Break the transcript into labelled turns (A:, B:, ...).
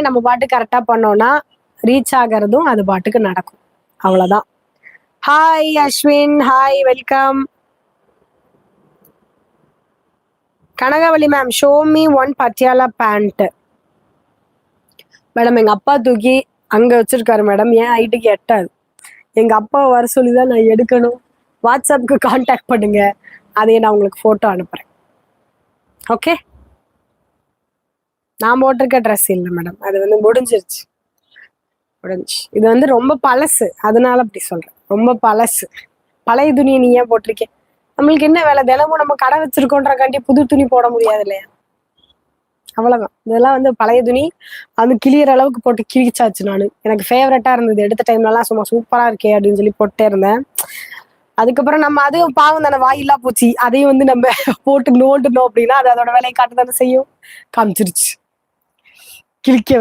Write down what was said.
A: நம்ம பாட்டு கரெக்டா பண்ணோம்னா ரீச் ஆகிறதும் அது பாட்டுக்கு நடக்கும். அவ்வளவுதான். Hi Ashwin, hi, welcome. Kanagavalli ma'am, show me one Patiala pant. Madam எங்க அப்பா தூக்கி அங்க வச்சிருக்காரு மேடம், என் ஹைட்டுக்கு எட்டாது. எங்க அப்பா வர சொல்லிதான் நான் எடுக்கணும். வாட்ஸ்அப்புக்கு கான்டாக்ட் பண்ணுங்க, அதையே நான் உங்களுக்கு போட்டோ அனுப்புறேன். ஓகே. நான் போட்டிருக்க ட்ரெஸ் இல்லை மேடம், அது வந்து முடிஞ்சிருச்சு. இது ரொம்ப பழசு, அதனால அப்படி சொல்றேன். ரொம்ப பழசு, பழைய துணியை நீ ஏன் போட்டிருக்கேன்? நம்மளுக்கு என்ன வேலை, தினமும் நம்ம கடை வச்சிருக்கோன்றக்காண்டி புது துணி போட முடியாது இல்லையா? அவ்வளவுதான். இதெல்லாம் பழைய துணி, அது கிளியற அளவுக்கு போட்டு கிழிச்சாச்சு. நானு எனக்கு ஃபேவரட்டா இருந்தது, எடுத்த டைம்லலாம் சும்மா சூப்பரா இருக்கே அப்படின்னு சொல்லி போட்டே இருந்தேன். அதுக்கப்புறம் நம்ம அதையும் பாவம் தானே, வாயில்லா போச்சு, அதையும் நம்ம போட்டு நோண்டணும் அப்படின்னா அது அதோட வேலையை காட்டு தானே செய்யும். காமிச்சிருச்சு, கிழிக்க வச்சு